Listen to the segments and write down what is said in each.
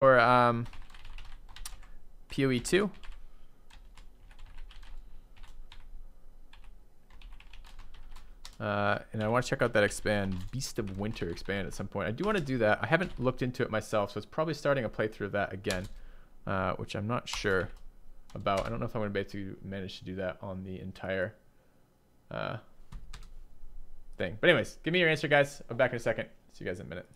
Or PoE 2. And I want to check out that expand, Beast of Winter expand at some point. I do want to do that. I haven't looked into it myself, so it's probably starting a playthrough of that again, which I'm not sure about. I don't know if I'm going to be able to manage to do that on the entire thing. But anyways, give me your answer, guys. I'm back in a second. See you guys in a minute.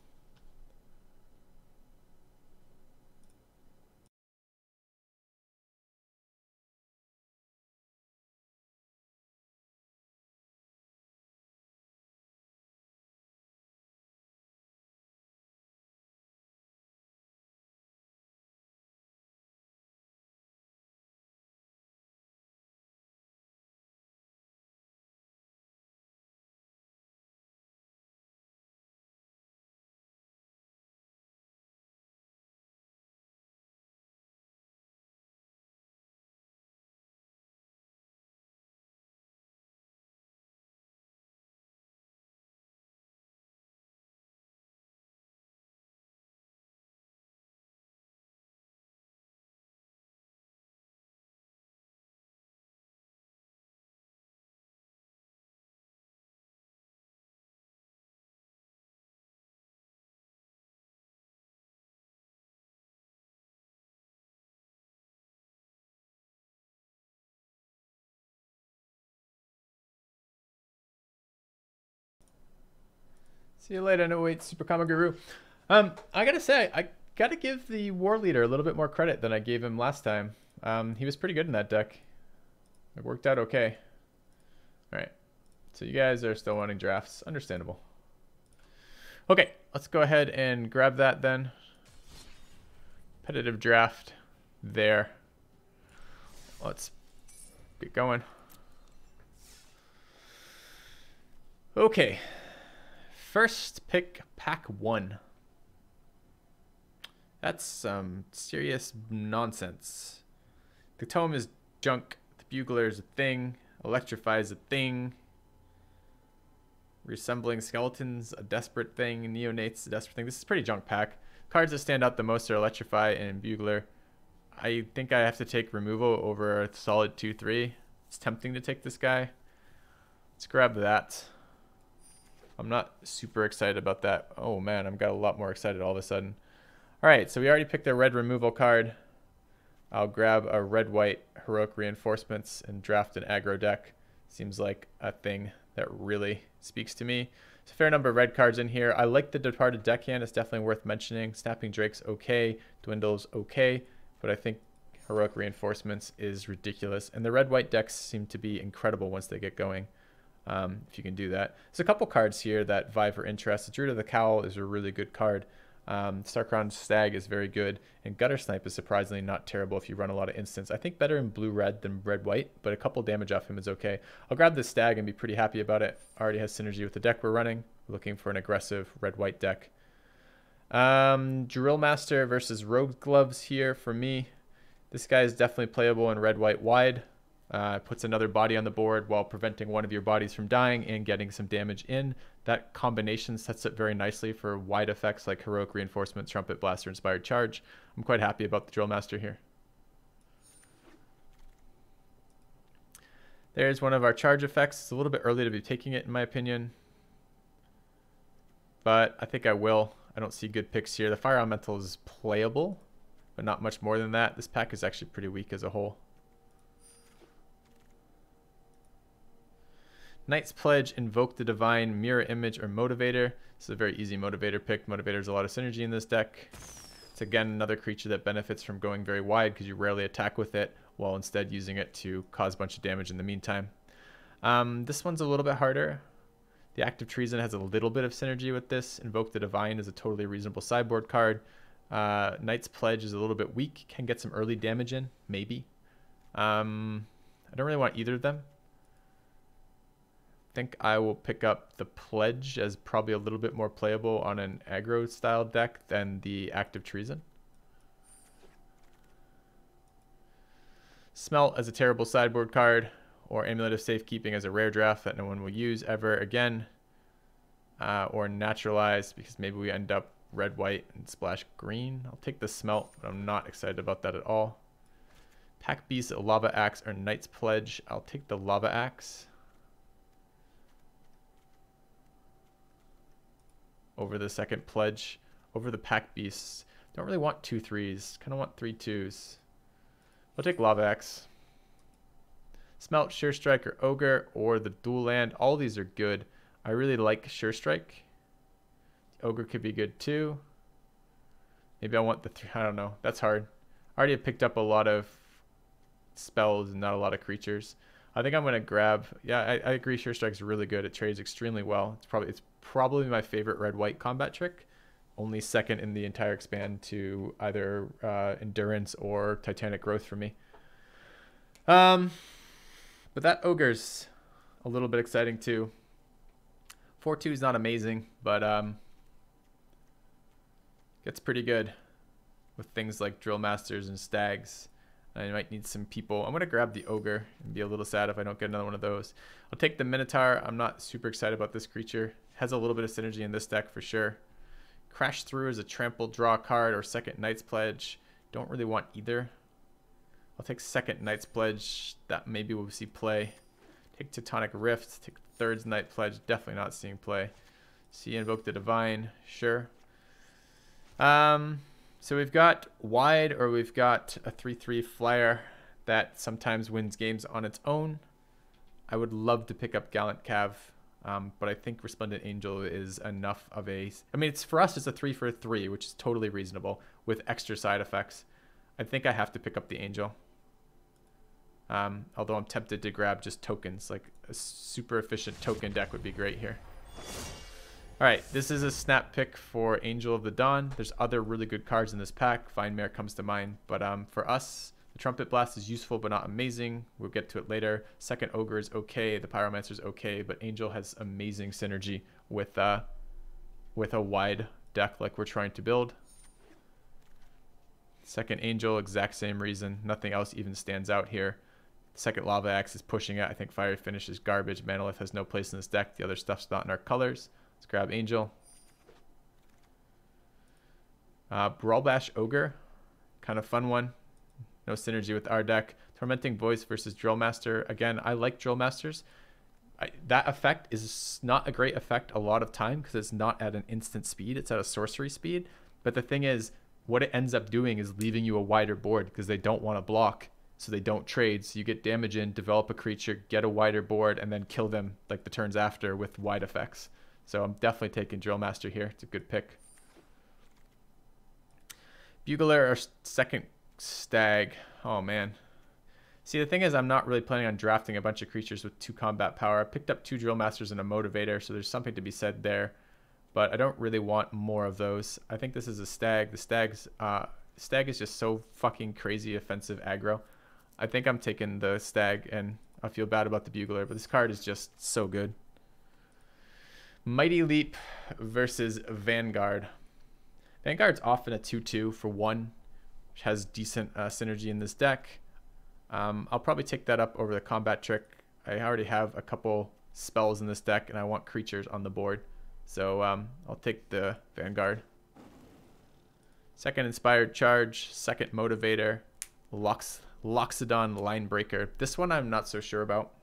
See you later, no wait, Super Comic Guru. I gotta say, I gotta give the War Leader a little bit more credit than I gave him last time. He was pretty good in that deck. It worked out okay. All right, so you guys are still wanting drafts, understandable. Okay, let's go ahead and grab that then. Competitive draft there. Let's get going. Okay. First pick, pack 1. That's some serious nonsense. The tome is junk. The bugler is a thing. Electrify is a thing. Reassembling skeletons, a desperate thing. Neonates, a desperate thing. This is a pretty junk pack. Cards that stand out the most are Electrify and Bugler. I think I have to take removal over a solid 2-3. It's tempting to take this guy. Let's grab that. I'm not super excited about that. Oh man, I've got a lot more excited all of a sudden. All right, so we already picked a red removal card. I'll grab a red-white Heroic Reinforcements and draft an aggro deck. Seems like a thing that really speaks to me. There's a fair number of red cards in here. I like the Departed Deckhand. It's definitely worth mentioning. Snapping Drake's okay. Dwindle's okay. But I think Heroic Reinforcements is ridiculous. And the red-white decks seem to be incredible once they get going. If you can do that. There's a couple cards here that vie for interest. The Druid of the Cowl is a really good card. Starcrowned Stag is very good. And Gutter Snipe is surprisingly not terrible if you run a lot of instants. I think better in blue-red than red-white, but a couple damage off him is okay. I'll grab this Stag and be pretty happy about it. Already has synergy with the deck we're running. We're looking for an aggressive red-white deck. Drill Master versus Rogue Gloves here for me. This guy is definitely playable in red-white wide. Puts another body on the board while preventing one of your bodies from dying and getting some damage in. That combination sets it very nicely for wide effects like Heroic Reinforcement, Trumpet Blaster, Inspired Charge. I'm quite happy about the Drill Master here. There's one of our charge effects. It's a little bit early to be taking it in my opinion, but I think I will. I don't see good picks here. The Fire Elemental is playable, but not much more than that. This pack is actually pretty weak as a whole. Knight's Pledge, Invoke the Divine, Mirror Image, or Motivator. This is a very easy Motivator pick. Motivator has a lot of synergy in this deck. It's again another creature that benefits from going very wide because you rarely attack with it, while instead using it to cause a bunch of damage in the meantime. This one's a little bit harder. The Act of Treason has a little bit of synergy with this. Invoke the Divine is a totally reasonable sideboard card. Knight's Pledge is a little bit weak. Can get some early damage in, maybe. I don't really want either of them. I think I will pick up the Pledge as probably a little bit more playable on an aggro style deck than the Act of Treason. Smelt as a terrible sideboard card, or Amulet of Safekeeping as a rare draft that no one will use ever again, or Naturalized because maybe we end up red, white, and splash green. I'll take the smelt, but I'm not excited about that at all. Pack Beast, Lava Axe, or Knight's Pledge. I'll take the Lava Axe over the second pledge. Over the Pack Beasts. Don't really want 2 3s. Kind of want 3 2s. I'll take Lava Axe. Smelt, Sure Strike, or Ogre, or the dual land. All these are good. I really like Sure Strike. Ogre could be good too. Maybe I want the 3. I don't know. That's hard. I already have picked up a lot of spells and not a lot of creatures. I think I'm going to grab... Yeah, I agree. Sure Strike's really good. It trades extremely well. It's probably my favorite red-white combat trick. Only second in the entire expand to either Endurance or Titanic Growth for me. But that Ogre's a little bit exciting too. 4/2 is not amazing, but gets pretty good with things like Drill Masters and Stags. I might need some people. I'm going to grab the Ogre and be a little sad if I don't get another one of those. I'll take the Minotaur. I'm not super excited about this creature. Has a little bit of synergy in this deck for sure. Crash Through is a trample, draw a card, or second Knight's Pledge. Don't really want either. I'll take second Knight's Pledge. That maybe we'll see play. Take Teutonic Rift. Take third Knight Pledge. Definitely not seeing play. See Invoke the Divine. Sure. So we've got wide, or we've got a 3/3 flyer that sometimes wins games on its own. I would love to pick up Gallant Cav, but I think Resplendent Angel is enough of a... I mean, it's for us, it's a 3 for 3, which is totally reasonable with extra side effects. I think I have to pick up the Angel. Although I'm tempted to grab just tokens, like a super efficient token deck would be great here. All right, this is a snap pick for Angel of the Dawn. There's other really good cards in this pack. Vine Mare comes to mind, but for us, the Trumpet Blast is useful but not amazing. We'll get to it later. Second Ogre is okay. The Pyromancer is okay, but Angel has amazing synergy with a wide deck like we're trying to build. Second Angel, exact same reason. Nothing else even stands out here. Second Lava Axe is pushing it. I think Fiery Finish is garbage. Manolith has no place in this deck. The other stuff's not in our colors. Let's grab Angel. Brawl Bash Ogre. Kind of fun one. No synergy with our deck. Tormenting Voice versus Drill Master. Again, I like Drill Masters. That effect is not a great effect a lot of time because it's not at an instant speed. It's at a sorcery speed. But the thing is, what it ends up doing is leaving you a wider board because they don't want to block. So they don't trade. So you get damage in, develop a creature, get a wider board, and then kill them like the turns after with wide effects. So I'm definitely taking Drill Master here. It's a good pick. Bugler, our second Stag. Oh, man. See, the thing is, I'm not really planning on drafting a bunch of creatures with 2 combat power. I picked up 2 Drill Masters and a Motivator, so there's something to be said there. But I don't really want more of those. I think this is a Stag. The Stag is just so fucking crazy offensive aggro. I think I'm taking the Stag, and I feel bad about the Bugler, but this card is just so good. Mighty Leap versus Vanguard. Vanguard's often a 2/2 for 1, which has decent synergy in this deck. I'll probably take that up over the combat trick. I already have a couple spells in this deck, and I want creatures on the board. So I'll take the Vanguard. Second Inspired Charge, second Motivator, Loxodon Linebreaker. This one I'm not so sure about.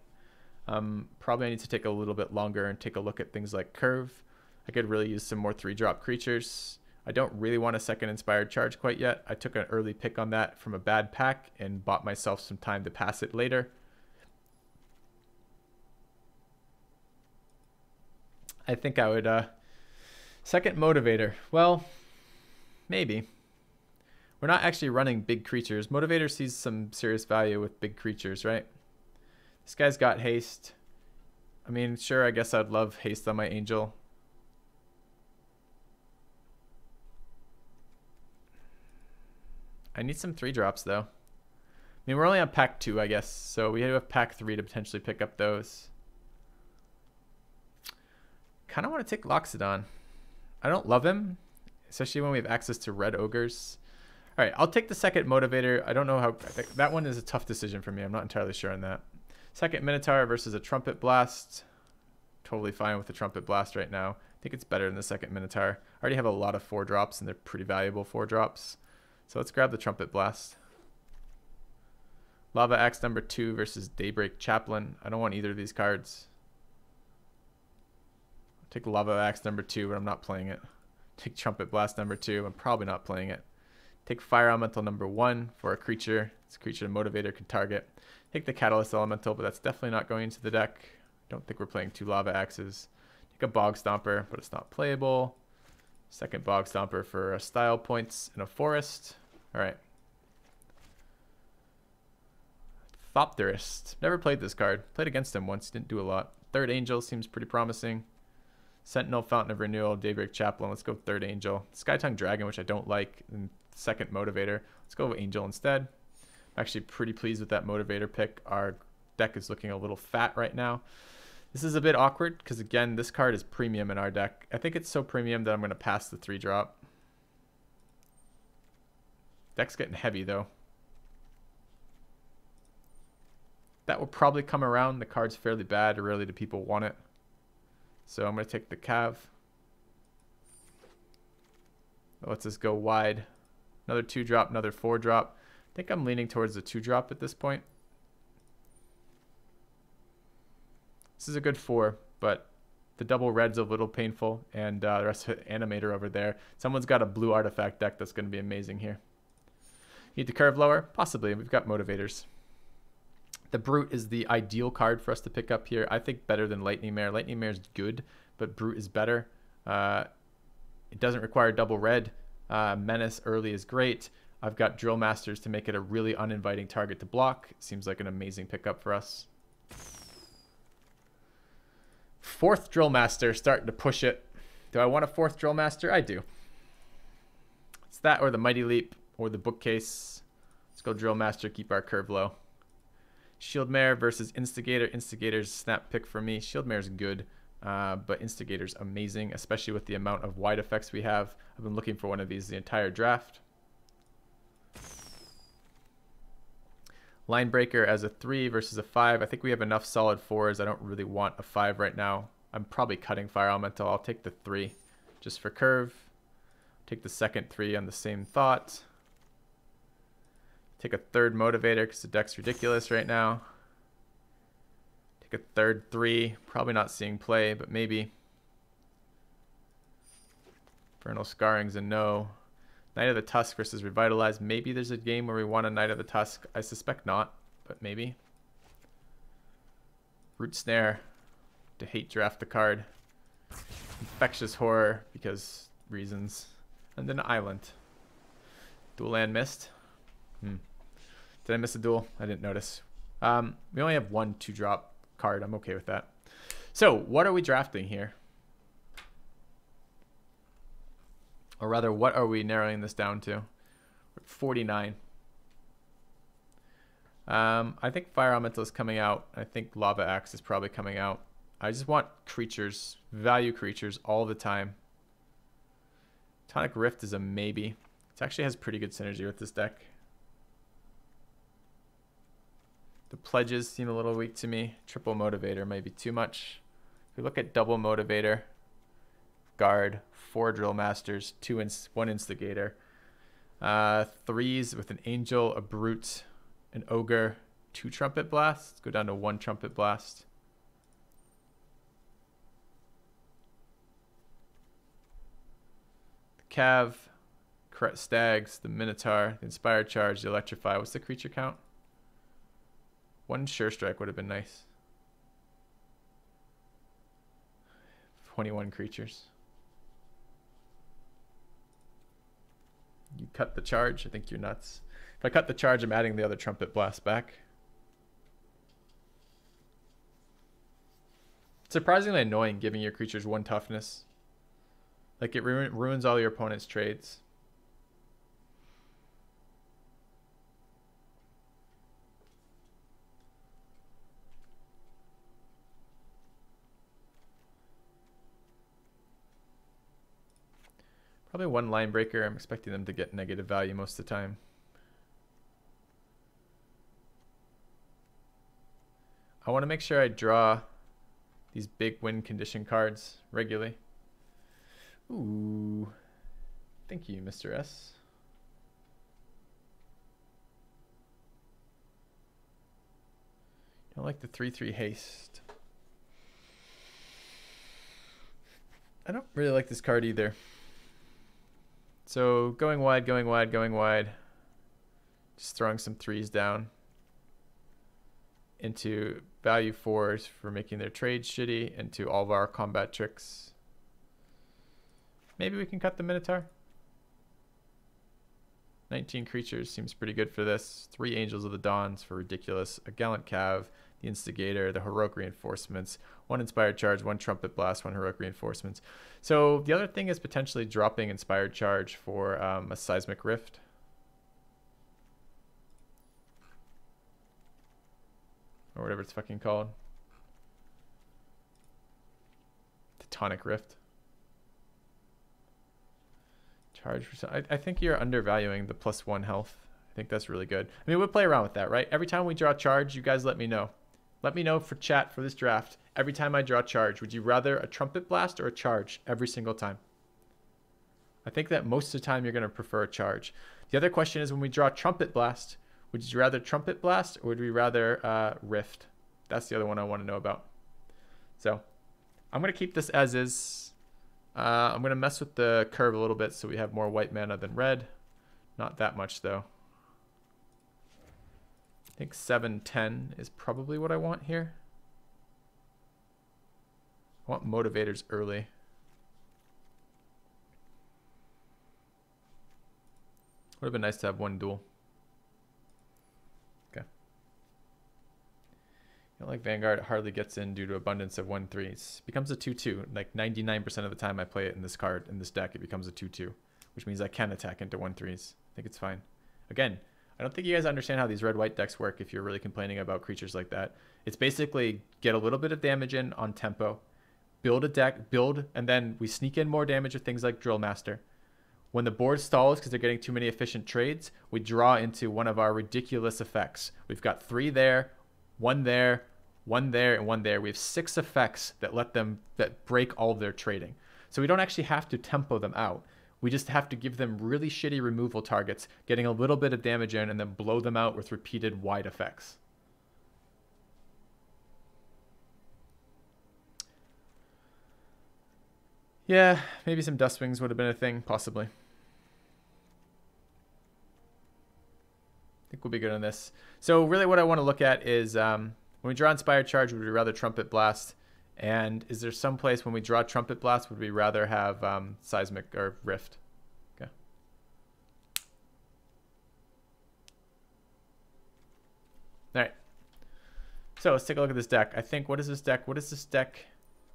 Probably I need to take a little bit longer and take a look at things like Curve. I could really use some more 3-drop creatures. I don't really want a second Inspired Charge quite yet. I took an early pick on that from a bad pack and bought myself some time to pass it later. I think I would second Motivator. Well, maybe. We're not actually running big creatures. Motivator sees some serious value with big creatures, right? This guy's got haste. I mean, sure, I guess I'd love haste on my Angel. I need some 3-drops, though. I mean, we're only on pack 2, I guess. So we have pack 3 to potentially pick up those. Kind of want to take Loxodon. I don't love him, especially when we have access to red ogres. All right, I'll take the second Motivator. I don't know how... that one is a tough decision for me. I'm not entirely sure on that. Second Minotaur versus a Trumpet Blast. Totally fine with the Trumpet Blast right now. think it's better than the second Minotaur. I already have a lot of 4-drops, and they're pretty valuable 4-drops. So let's grab the Trumpet Blast. Lava Axe number 2 versus Daybreak Chaplain. I don't want either of these cards. I'll take Lava Axe number 2, but I'm not playing it. Take Trumpet Blast number 2. I'm probably not playing it. Take Fire Elemental number 1 for a creature. It's a creature the Motivator can target. Take the Catalyst Elemental, but that's definitely not going into the deck. Don't think we're playing 2 Lava Axes. Take a Bog Stomper, but it's not playable. Second Bog Stomper for style points and a Forest. All right. Thopterist. Never played this card. Played against him once. Didn't do a lot. Third Angel seems pretty promising. Sentinel, Fountain of Renewal, Daybreak Chaplain. Let's go Third Angel. Skytongue Dragon, which I don't like. And second Motivator. Let's go with Angel instead. I'm actually pretty pleased with that Motivator pick. Our deck is looking a little fat right now. This is a bit awkward because, again, this card is premium in our deck. I think it's so premium that I'm going to pass the 3-drop. Deck's getting heavy, though. That will probably come around. The card's fairly bad. Rarely do people want it. So I'm going to take the Cav. That lets us go wide. Another 2-drop, another 4-drop. I think I'm leaning towards the 2-drop at this point. This is a good 4, but the double red's a little painful. And the rest of it, Animator over there. Someone's got a blue artifact deck that's going to be amazing here. Need to curve lower? Possibly. We've got Motivators. The Brute is the ideal card for us to pick up here. I think better than Lightning Mare. Lightning Mare is good, but Brute is better. It doesn't require double red. Menace early is great. I've got Drill Masters to make it a really uninviting target to block. Seems like an amazing pickup for us. 4th Drill Master, starting to push it. Do I want a 4th Drill Master? I do. It's that or the Mighty Leap or the Bookcase. Let's go Drill Master, keep our curve low. Shield Mare versus Instigator. Instigator's snap pick for me. Shield Mare's good, but Instigator's amazing, especially with the amount of wide effects we have. I've been looking for one of these the entire draft. Linebreaker as a 3 versus a 5. I think we have enough solid 4s. I don't really want a 5 right now. I'm probably cutting Fire Elemental. I'll take the 3 just for curve. Take the second 3 on the same thought. Take a 3rd Motivator because the deck's ridiculous right now. Take a 3rd 3. Probably not seeing play, but maybe. Infernal Scarring's a no. Knight of the Tusk versus Revitalize. Maybe there's a game where we want a Knight of the Tusk. I suspect not, but maybe. Root Snare to hate draft the card. Infectious Horror because reasons. And then Island. Dual land missed. Did I miss a duel? I didn't notice. We only have 1 2-drop card. I'm okay with that. So what are we drafting here? Or rather, what are we narrowing this down to? 49. I think Fire Elemental is coming out. I think Lava Axe is probably coming out. I just want creatures, value creatures all the time. Tonic Rift is a maybe. It actually has pretty good synergy with this deck. The pledges seem a little weak to me. Triple Motivator might be too much. If we look at double Motivator, Guard, 4 Drill Masters, 1 Instigator, 3s with an Angel, a Brute, an Ogre, 2 Trumpet Blasts. Let's go down to 1 Trumpet Blast. The Cav, Stags, the Minotaur, the Inspired Charge, the Electrify. What's the creature count? 1 Sure Strike would have been nice. 21 creatures. You cut the charge? I think you're nuts. If I cut the charge, I'm adding the other Trumpet Blast back. It's surprisingly annoying giving your creatures 1 toughness. Like, it ruins all your opponent's trades. Probably 1 Linebreaker. I'm expecting them to get negative value most of the time. I want to make sure I draw these big win condition cards regularly. Ooh. Thank you, Mr. S. I like the 3/3 haste. I don't really like this card either. So going wide, going wide, going wide. Just throwing some 3s down into value 4s for making their trades shitty, into all of our combat tricks. Maybe we can cut the Minotaur. 19 creatures seems pretty good for this. 3 Angels of the Dawns for ridiculous. A Gallant Cav, the Instigator, the Heroic Reinforcements, 1 Inspired Charge, 1 Trumpet Blast, 1 Heroic Reinforcements. So the other thing is potentially dropping Inspired Charge for a Seismic Rift. Or whatever it's fucking called. Tectonic Rift. Charge for I think you're undervaluing the +1 health. I think that's really good. I mean, we'll play around with that, right? Every time we draw charge, you guys let me know. Let me know for chat for this draft. Every time I draw charge, would you rather a Trumpet Blast or a charge every single time? I think that most of the time you're going to prefer a charge. The other question is when we draw Trumpet Blast, would you rather Trumpet Blast or would we rather Rift? That's the other one I want to know about. So I'm going to keep this as is. I'm going to mess with the curve a little bit so we have more white mana than red. Not that much though. I think 7-10 is probably what I want here. I want motivators early. Would have been nice to have 1 duel. Okay. You know, like Vanguard hardly gets in due to abundance of 1/3s. Becomes a 2/2. Like 99% of the time I play it in this card, in this deck, it becomes a 2/2, which means I can attack into 1/3s. I think it's fine. Again, I don't think you guys understand how these red-white decks work if you're really complaining about creatures like that. It's basically get a little bit of damage in on tempo, build a deck, and then we sneak in more damage with things like Drill Master. When the board stalls because they're getting too many efficient trades, we draw into one of our ridiculous effects. We've got 3 there, 1 there, 1 there, and 1 there. We have 6 effects that break all of their trading. So we don't actually have to tempo them out. We just have to give them really shitty removal targets, getting a little bit of damage in, and then blow them out with repeated wide effects. Yeah, maybe some Dustwings would have been a thing, possibly. I think we'll be good on this. So really what I want to look at is when we draw Inspired Charge, would we rather Trumpet Blast? And is there some place when we draw Trumpet Blast, would we rather have Seismic or Rift? Okay. All right. So let's take a look at this deck. I think, what is this deck? What is this deck?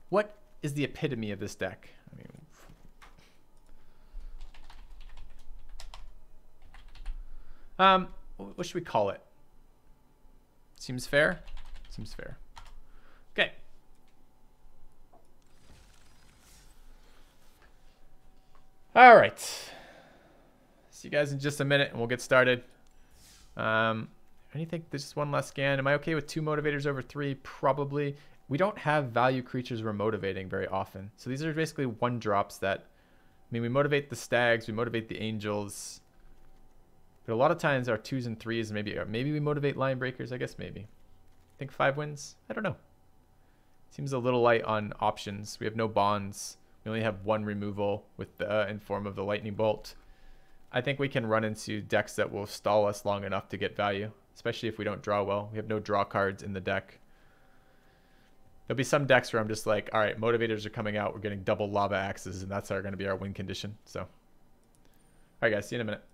What is the epitome of this deck? I mean, what should we call it? Seems fair? Seems fair. Okay. All right. See you guys in just a minute and we'll get started. Anything, there's just one last scan. Am I okay with 2 motivators over 3? Probably. We don't have value creatures we're motivating very often. So these are basically 1 drops that, I mean, we motivate the stags, we motivate the angels. But a lot of times our 2s and 3s, maybe we motivate line breakers, I guess maybe. I think 5 wins. I don't know. Seems a little light on options. We have no bonds. We only have 1 removal with the in form of the lightning bolt. I think we can run into decks that will stall us long enough to get value, especially if we don't draw well. We have no draw cards in the deck. There'll be some decks where I'm just like, all right, motivators are coming out. We're getting double lava axes, and that's going to be our win condition. So, all right, guys, see you in a minute.